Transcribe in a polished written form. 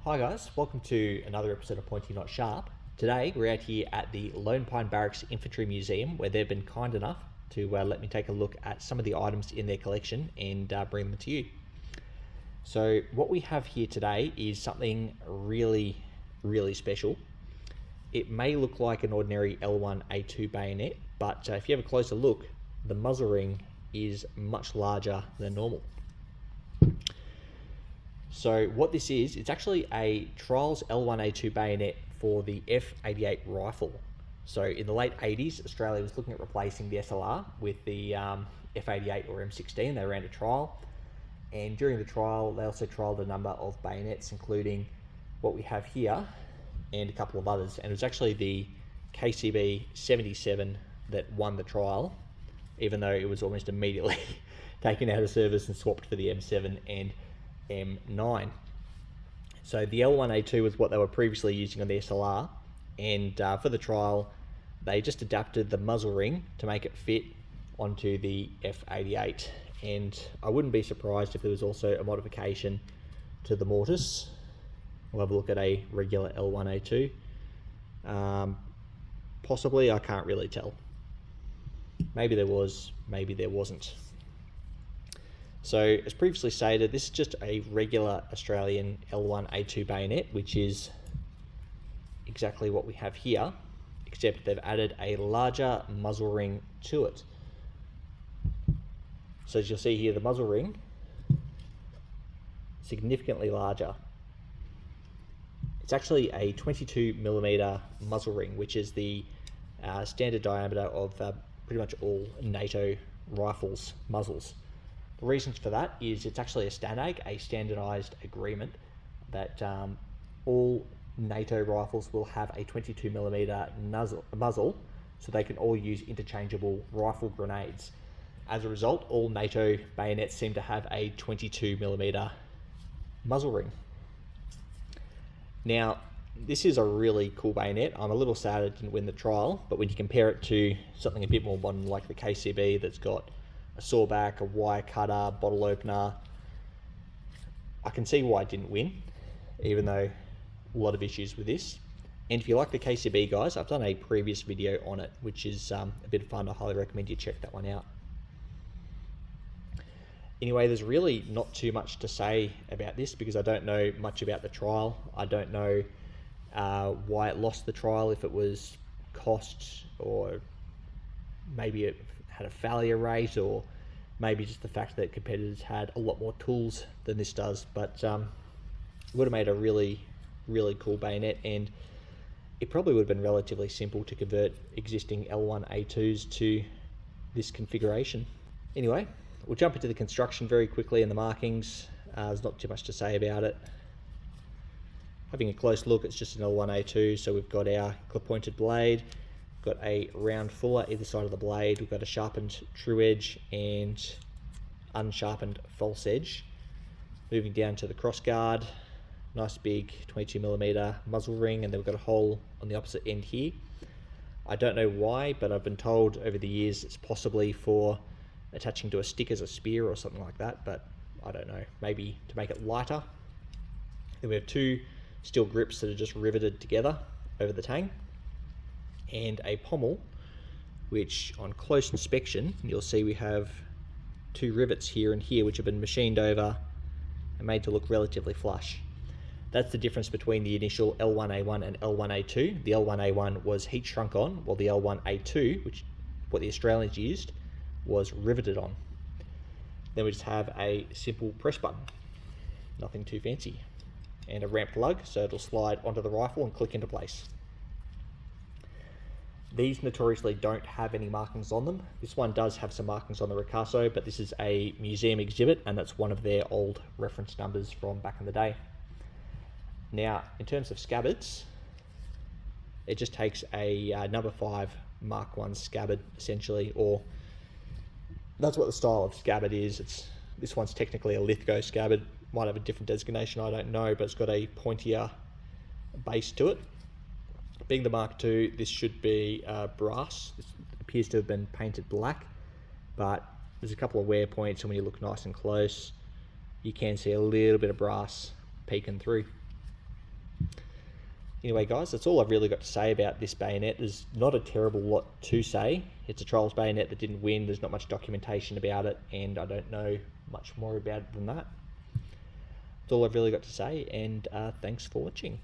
Hi guys, welcome to another episode of Pointy Not Sharp. Today we're out here at the Lone Pine Barracks Infantry Museum, where they've been kind enough to let me take a look at some of the items in their collection and bring them to you. So what we have here today is something really special. It may look like an ordinary L1A2 bayonet, but if you have a closer look, the muzzle ring is much larger than normal. So what this is, it's actually a trials L1A2 bayonet for the F88 rifle. So in the late 80s, Australia was looking at replacing the SLR with the F88 or M16. They ran a trial, and during the trial, they also trialled a number of bayonets, including what we have here and a couple of others. And it was actually the KCB 77 that won the trial, even though it was almost immediately taken out of service and swapped for the M7 and M9. So the L1A2 was what they were previously using on the SLR, and for the trial they just adapted the muzzle ring to make it fit onto the F88, and I wouldn't be surprised if there was also a modification to the mortise. We'll have a look at a regular L1A2. Possibly, I can't really tell. Maybe there was, maybe there wasn't. So, as previously stated, this is just a regular Australian L1A2 bayonet, which is exactly what we have here, except they've added a larger muzzle ring to it. So as you'll see here, the muzzle ring, significantly larger. It's actually a 22mm muzzle ring, which is the standard diameter of pretty much all NATO rifles muzzles. The reasons for that is it's actually a STANAG, a standardized agreement that all NATO rifles will have a 22mm muzzle, so they can all use interchangeable rifle grenades. As a result, all NATO bayonets seem to have a 22mm muzzle ring. Now, this is a really cool bayonet. I'm a little sad it didn't win the trial, but when you compare it to something a bit more modern like the KCB that's got a sawback, a wire cutter, bottle opener, I can see why it didn't win, even though a lot of issues with this. And if you like the KCB, guys, I've done a previous video on it, which is a bit of fun. I highly recommend you check that one out. Anyway, there's really not too much to say about this because I don't know much about the trial. I don't know why it lost the trial, if it was cost or maybe it had a failure rate, or maybe just the fact that competitors had a lot more tools than this does. But it would have made a really cool bayonet, and it probably would have been relatively simple to convert existing L1A2s to this configuration. Anyway, we'll jump into the construction very quickly and the markings. There's not too much to say about it. Having a close look, it's just an L1A2, so we've got our clip-pointed blade, got a round fuller either side of the blade, we've got a sharpened true edge and unsharpened false edge. Moving down to the cross guard, nice big 22mm muzzle ring, and then we've got a hole on the opposite end here. I don't know why, but I've been told over the years it's possibly for attaching to a stick as a spear or something like that, but I don't know, maybe to make it lighter. Then we have two steel grips that are just riveted together over the tang, and a pommel, which on close inspection you'll see we have two rivets here and here which have been machined over and made to look relatively flush. That's the difference between the initial L1A1 and L1A2. The L1A1 was heat shrunk on, while the L1A2, which what the Australians used, was riveted on. Then we just have a simple press button, nothing too fancy, and a ramp lug so it'll slide onto the rifle and click into place. These notoriously don't have any markings on them. This one does have some markings on the ricasso, but this is a museum exhibit and that's one of their old reference numbers from back in the day. Now, in terms of scabbards, it just takes a number 5 Mark 1 scabbard essentially, or that's what the style of scabbard is. This one's technically a Lithgow scabbard, might have a different designation, I don't know, but it's got a pointier base to it. Being the Mark II, this should be brass. This appears to have been painted black, but there's a couple of wear points, and when you look nice and close, you can see a little bit of brass peeking through. Anyway, guys, that's all I've really got to say about this bayonet. There's not a terrible lot to say. It's a trials bayonet that didn't win. There's not much documentation about it, and I don't know much more about it than that. That's all I've really got to say, and thanks for watching.